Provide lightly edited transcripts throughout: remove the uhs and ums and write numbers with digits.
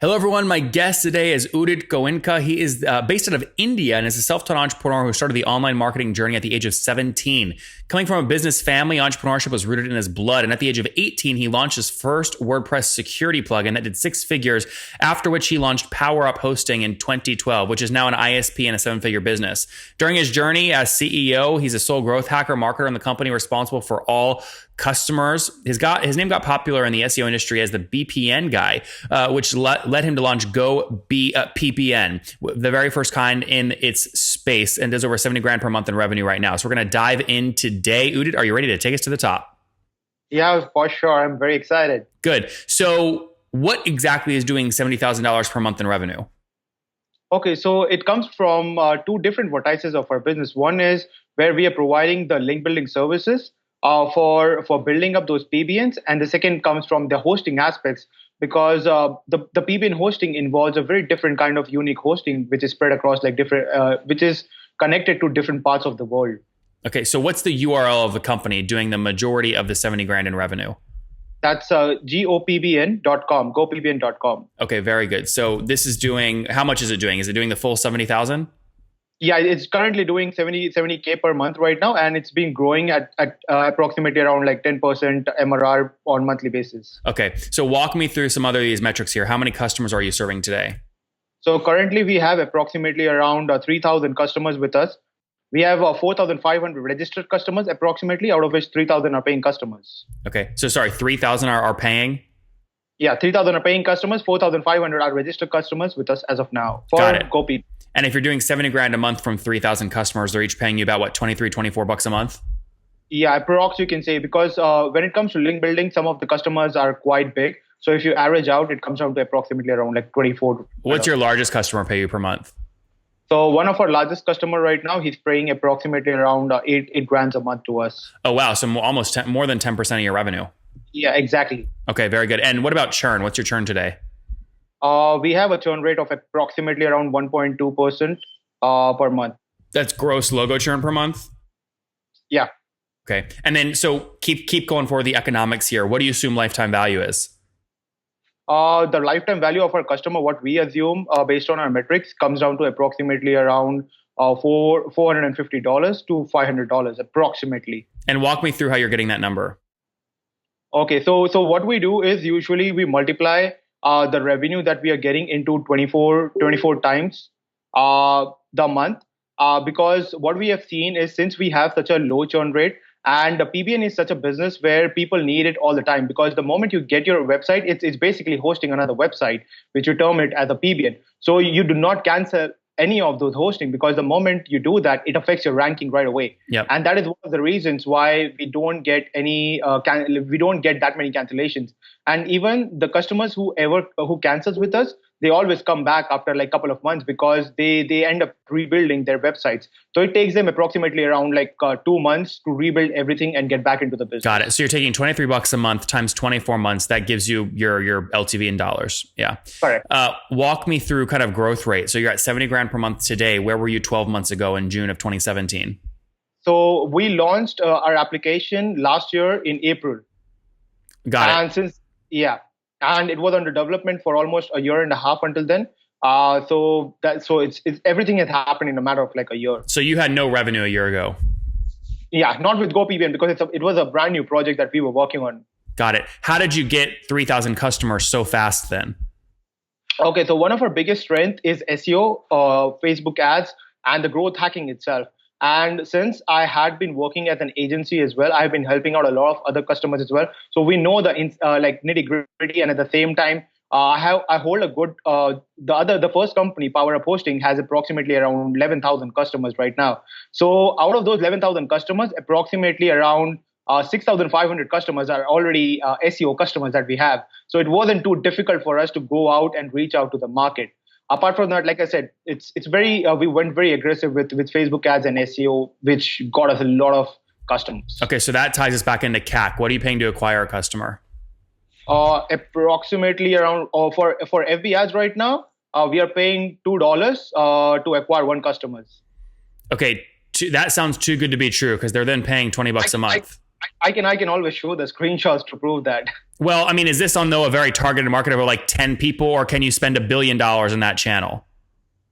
Hello, everyone. My guest today is Udit Goenka. He is based out of India and is a self-taught entrepreneur who started the online marketing journey at the age of 17. Coming from a business family, entrepreneurship was rooted in his blood. And at the age of 18, he launched his first WordPress security plugin that did six figures, after which he launched PowerUp Hosting in 2012, which is now an ISP and a seven-figure business. During his journey as CEO, he's a sole growth hacker marketer in the company responsible for all customers. His name got popular in the SEO industry as the BPN guy, which led him to launch GoPBN, the very first kind in its space, and does over 70 grand per month in revenue right now. So we're going to dive in today. Udit, are you ready to take us to the top? Yeah, for sure. I'm very excited. Good. So what exactly is doing $70,000 per month in revenue? Okay, so it comes from two different vertices of our business. One is where we are providing the link building services for building up those PBNs, and the second comes from the hosting aspects, because the PBN hosting involves a very different kind of unique hosting, which is spread across which is connected to different parts of the world. Okay, so what's the URL of the company doing the majority of the 70 grand in revenue? That's GoPBN.com, GoPBN.com. Okay, very good. So this is doing, how much is it doing? Is it doing the full 70,000? Yeah, it's currently doing 70K per month right now, and it's been growing at approximately around like 10% MRR on monthly basis. Okay, so walk me through some other of these metrics here. How many customers are you serving today? So currently we have approximately around 3,000 customers with us. We have 4,500 registered customers approximately, out of which 3,000 are paying customers. Okay, so sorry, 3,000 are paying? Yeah, 3,000 are paying customers, 4,500 are registered customers with us as of now for GoPBN. And if you're doing 70 grand a month from 3,000 customers, they're each paying you about what, 23, 24 bucks a month? Yeah, approx you can say, because when it comes to link building, some of the customers are quite big. So if you average out, it comes down to approximately around like 24. What's your largest customer pay you per month? So one of our largest customer right now, he's paying approximately around eight grand a month to us. Oh, wow. So almost more than 10% of your revenue. Yeah, exactly. Okay, very good. And what about churn? What's your churn today? We have a churn rate of approximately around 1.2% per month. That's gross logo churn per month? Yeah. Okay. And then, so keep going for the economics here. What do you assume lifetime value is? The lifetime value of our customer, what we assume based on our metrics, comes down to approximately around $450 to $500 approximately. And walk me through how you're getting that number. Okay, so what we do is usually we multiply the revenue that we are getting into 24 times the month, because what we have seen is, since we have such a low churn rate, and the PBN is such a business where people need it all the time, because the moment you get your website, it's basically hosting another website, which you term it as a PBN. So you do not cancel any of those hosting, because the moment you do that, it affects your ranking right away. Yep. And that is one of the reasons why we don't get we don't get that many cancellations. And even the customers who cancels with us, they always come back after like a couple of months, because they end up rebuilding their websites. So it takes them approximately around 2 months to rebuild everything and get back into the business. Got it. So you're taking 23 bucks a month times 24 months. That gives you your LTV in dollars. Yeah. Correct. Walk me through kind of growth rate. So you're at 70 grand per month today. Where were you 12 months ago in June of 2017? So we launched our application last year in April. Got it. And it was under development for almost a year and a half until then. So it's everything has happened in a matter of like a year. So you had no revenue a year ago. Yeah, not with GoPBN, because it was a brand new project that we were working on. Got it. How did you get 3,000 customers so fast then? Okay, so one of our biggest strengths is SEO, Facebook ads, and the growth hacking itself. And since I had been working as an agency as well, I've been helping out a lot of other customers as well. So we know the nitty gritty, and at the same time, I hold a good. The first company, PowerUp Hosting, has approximately around 11,000 customers right now. So out of those 11,000 customers, approximately around 6,500 customers are already SEO customers that we have. So it wasn't too difficult for us to go out and reach out to the market. Apart from that, like I said, it's very we went very aggressive with Facebook ads and SEO, which got us a lot of customers. Okay, so that ties us back into CAC. What are you paying to acquire a customer? Approximately around for FB ads right now, we are paying $2 to acquire one customer. Okay, that sounds too good to be true, because they're then paying 20 bucks a month. I can always show the screenshots to prove that. Well, I mean, is this on though a very targeted market of like 10 people, or can you spend $1 billion in that channel?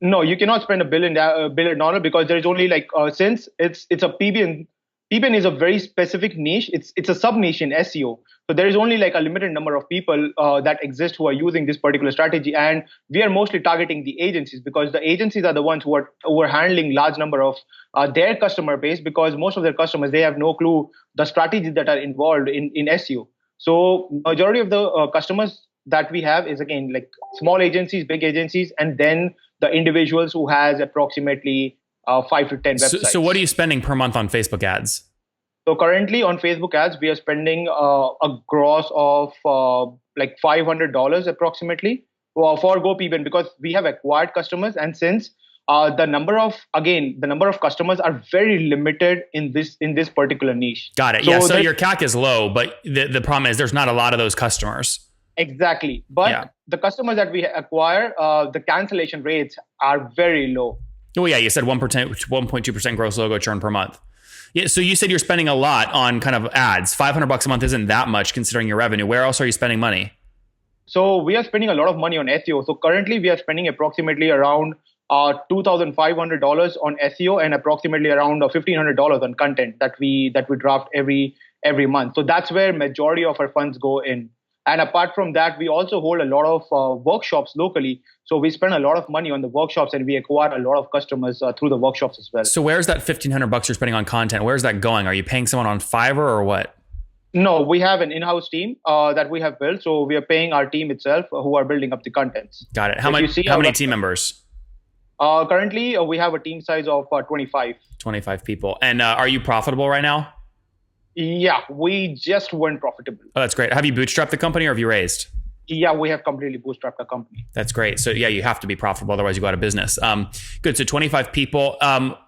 No, you cannot spend $1 billion because there is only like since it's a PBN. PBN is a very specific niche. It's a sub niche in SEO. So there is only like a limited number of people that exist who are using this particular strategy, and we are mostly targeting the agencies because the agencies are the ones who are handling large number of their customer base, because most of their customers, they have no clue the strategies that are involved in SEO. So majority of the customers that we have is again like small agencies, big agencies, and then the individuals who has approximately 5 to 10 websites. So what are you spending per month on Facebook ads? So currently on Facebook ads, we are spending a gross of like $500 approximately for GoPBN, because we have acquired customers, and since the number of customers are very limited in this particular niche. Got it. So yeah. So your CAC is low, but the problem is there's not a lot of those customers. Exactly. But the customers that we acquire, the cancellation rates are very low. Oh yeah, you said 1.2% gross logo churn per month. Yeah, so you said you're spending a lot on kind of ads. $500 a month isn't that much considering your revenue. Where else are you spending money? So we are spending a lot of money on SEO. So currently we are spending approximately around $2,500 on SEO and approximately around $1,500 on content that we draft every month. So that's where majority of our funds go in. And apart from that, we also hold a lot of workshops locally. So we spend a lot of money on the workshops, and we acquire a lot of customers through the workshops as well. So where's that $1,500 you're spending on content? Where's that going? Are you paying someone on Fiverr or what? No, we have an in-house team that we have built. So we are paying our team itself who are building up the contents. Got it. How many team members? Currently, we have a team size of 25. 25 people. And are you profitable right now? Yeah, we just went profitable. Oh, that's great. Have you bootstrapped the company or have you raised? Yeah, we have completely bootstrapped the company. That's great. So yeah, you have to be profitable. Otherwise you go out of business. Good. So 25 people.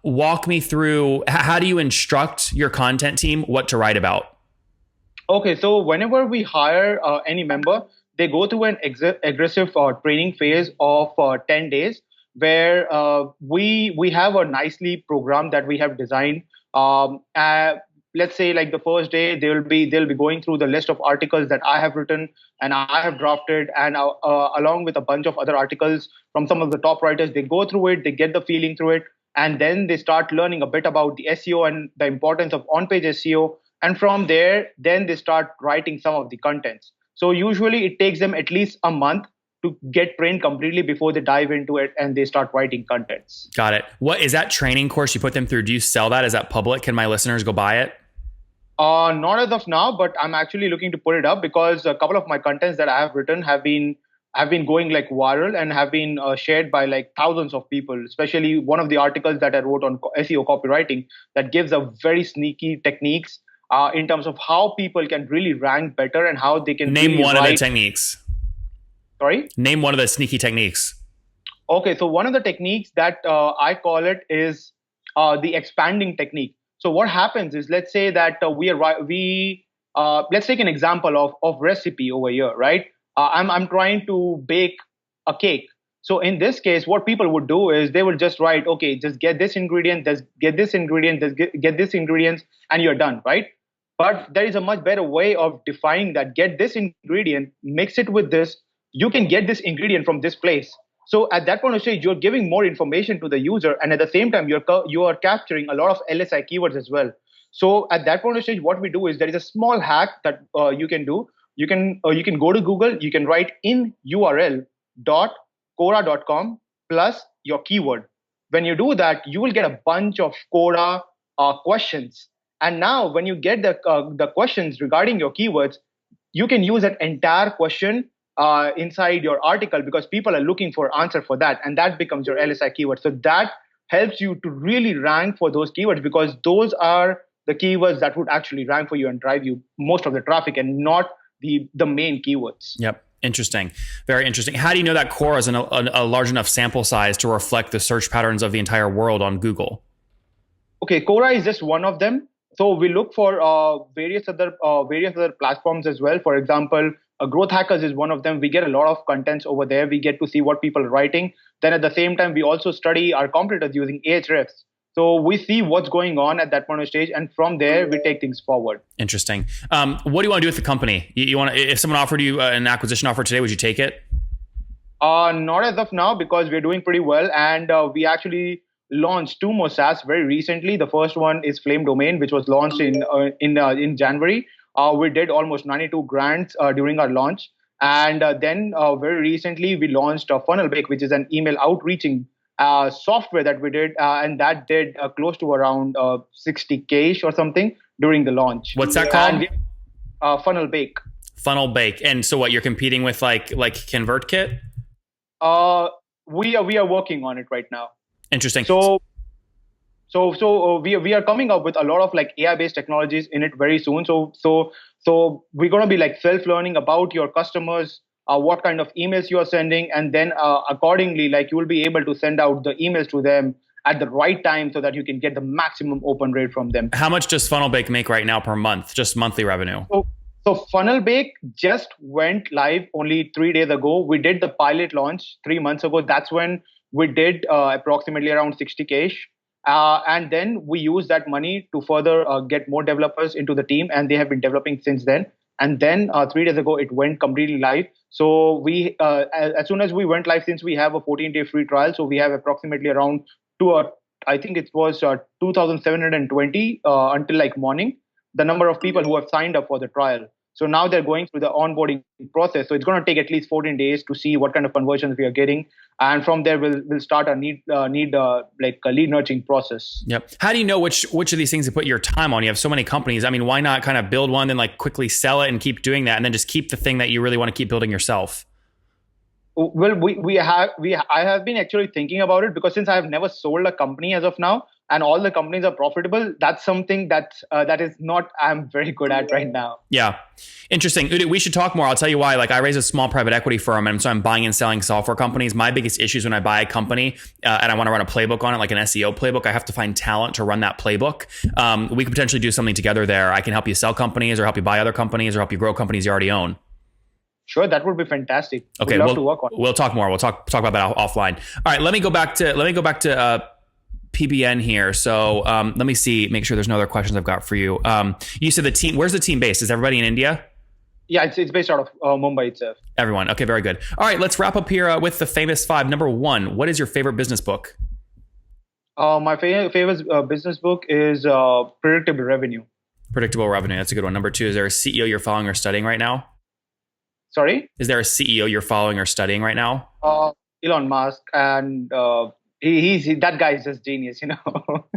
Walk me through, how do you instruct your content team what to write about? Okay. So whenever we hire any member, they go through an aggressive training phase of 10 days where we have a nicely program that we have designed. Let's say like the first day they'll be going through the list of articles that I have written and I have drafted, and along with a bunch of other articles from some of the top writers. They go through it, they get the feeling through it, and then they start learning a bit about the SEO and the importance of on-page SEO. And from there, then they start writing some of the contents. So usually it takes them at least a month to get trained completely before they dive into it and they start writing contents. Got it. What is that training course you put them through? Do you sell that? Is that public? Can my listeners go buy it? Not as of now, but I'm actually looking to put it up because a couple of my contents that I have written have been going like viral and have been shared by like thousands of people. Especially one of the articles that I wrote on SEO copywriting that gives a very sneaky techniques in terms of how people can really rank better and how they can name one of the techniques. Sorry? Name one of the sneaky techniques. Okay, so one of the techniques that I call it is the expanding technique. So what happens is, let's say that let's take an example of recipe over here, right? I'm trying to bake a cake. So in this case, what people would do is they would just write, okay, just get this ingredient, get this ingredient, get this ingredients, and you're done, right? But there is a much better way of defining that. Get this ingredient, mix it with this. You can get this ingredient from this place. So at that point of stage, you're giving more information to the user, and at the same time, you are capturing a lot of LSI keywords as well. So at that point of stage, what we do is there is a small hack that you can do. You can go to Google. You can write in url.quora.com plus your keyword. When you do that, you will get a bunch of Quora questions. And now, when you get the questions regarding your keywords, you can use that entire question inside your article because people are looking for answer for that, and that becomes your LSI keyword. So that helps you to really rank for those keywords because those are the keywords that would actually rank for you and drive you most of the traffic and not the main keywords. Yep. Interesting. Very interesting. How do you know that Quora is a large enough sample size to reflect the search patterns of the entire world on Google? Okay, Quora is just one of them. So we look for various other platforms as well. For example, Growth Hackers is one of them. We get a lot of contents over there. We get to see what people are writing. Then at the same time, we also study our competitors using Ahrefs. So we see what's going on at that point of stage, and from there we take things forward. Interesting. What do you want to do with the company? You want to, if someone offered you an acquisition offer today, would you take it? Not as of now, because we're doing pretty well, and we actually launched 2 more SaaS very recently. The first one is FlameDomain, which was launched in January. We did almost 92 grants during our launch, and then very recently we launched Funnelbake, which is an email outreaching software that we did, and that did close to around 60K or something during the launch. What's that called? Funnelbake. Funnelbake. And so what, you're competing with like ConvertKit? We are working on it right now. Interesting. So we are coming up with a lot of like AI based technologies in it very soon. So we're going to be like self-learning about your customers, what kind of emails you are sending, and then accordingly, like you will be able to send out the emails to them at the right time so that you can get the maximum open rate from them. How much does Funnelbake make right now per month, just monthly revenue? So Funnelbake just went live only 3 days ago. We did the pilot launch 3 months ago. That's when we did approximately around 60K. And then we used that money to further get more developers into the team, and they have been developing since then. And then 3 days ago, it went completely live. So we, as soon as we went live, since we have a 14-day free trial, so we have approximately around I think it was 2,720 until like morning, the number of people who have signed up for the trial. So now they're going through the onboarding process. So it's going to take at least 14 days to see what kind of conversions we are getting. And from there, we'll start a lead nurturing process. Yep. How do you know which of these things to put your time on? You have so many companies. I mean, why not kind of build one, then like quickly sell it and keep doing that, and then just keep the thing that you really want to keep building yourself? Well, I have been actually thinking about it, because since I have never sold a company as of now, and all the companies are profitable, that's something that is not I'm very good at right now. Yeah. Interesting. Udit, we should talk more. I'll tell you why. Like, I raise a small private equity firm, and so I'm buying and selling software companies. My biggest issue is when I buy a company and I want to run a playbook on it, like an SEO playbook, I have to find talent to run that playbook. We could potentially do something together there. I can help you sell companies, or help you buy other companies, or help you grow companies you already own. Sure, that would be fantastic. Okay, we'll to work on it. We'll talk more. We'll talk about that offline. All right, let me go back to PBN here. So let me see, make sure there's no other questions I've got for you. You said the team. Where's the team based? Is everybody in India? Yeah, it's based out of Mumbai itself. Everyone. Okay, very good. All right, let's wrap up here with the famous 5. Number 1, what is your favorite business book? My favorite business book is Predictable Revenue. Predictable Revenue. That's a good one. Number 2, is there a CEO you're following or studying right now? Sorry? Is there a CEO you're following or studying right now? Elon Musk, and he's that guy is just genius, you know.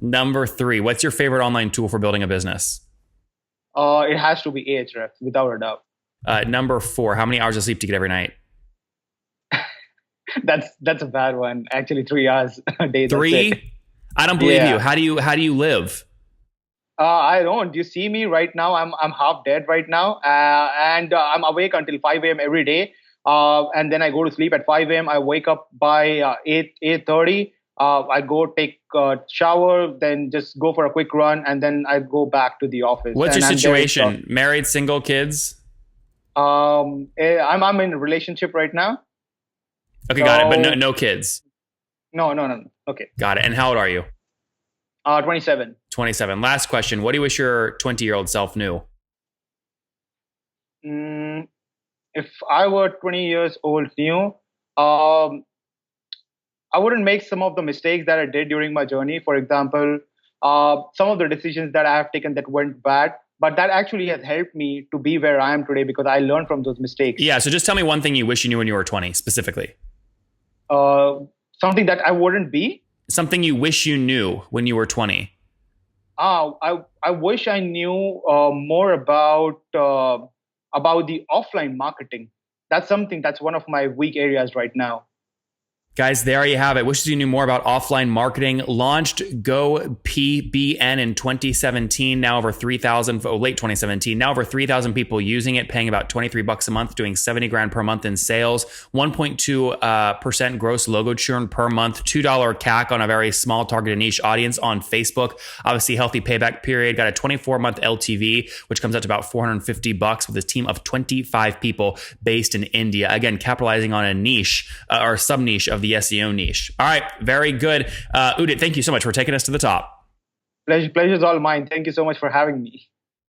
Number 3, what's your favorite online tool for building a business? It has to be Ahrefs, without a doubt. Number 4, how many hours of sleep do you get every night? That's a bad one. Actually, 3 hours a day. 3? I don't believe you. How do you live? I don't. You see me right now. I'm half dead right now, and I'm awake until 5 a.m. every day. And then I go to sleep at 5 a.m. I wake up by 8:30. I go take a shower, then just go for a quick run, and then I go back to the office. What's your situation? Married, single, kids? I'm in a relationship right now. Okay, so, got it. But no kids. No. Okay. Got it. And how old are you? 27. 27. Last question. What do you wish your 20-year-old self knew? If I were 20 years old new, I wouldn't make some of the mistakes that I did during my journey. For example, some of the decisions that I have taken that went bad, but that actually has helped me to be where I am today, because I learned from those mistakes. Yeah. So just tell me one thing you wish you knew when you were 20, specifically. Something that I wouldn't be. Something you wish you knew when you were 20. I wish I knew more about the offline marketing. That's one of my weak areas right now. Guys, there you have it. Wishes you knew more about offline marketing. Launched GoPBN in 2017. Now over 3,000, late 2017. Now over 3,000 people using it, paying about $23 a month, doing 70 grand per month in sales, 1.2% gross logo churn per month, $2 CAC on a very small targeted niche audience on Facebook. Obviously, healthy payback period. Got a 24-month LTV, which comes out to about $450 with a team of 25 people based in India. Again, capitalizing on a niche or sub niche of the SEO niche. All right, very good. Udit, thank you so much for taking us to the top. Pleasure's all mine. Thank you so much for having me.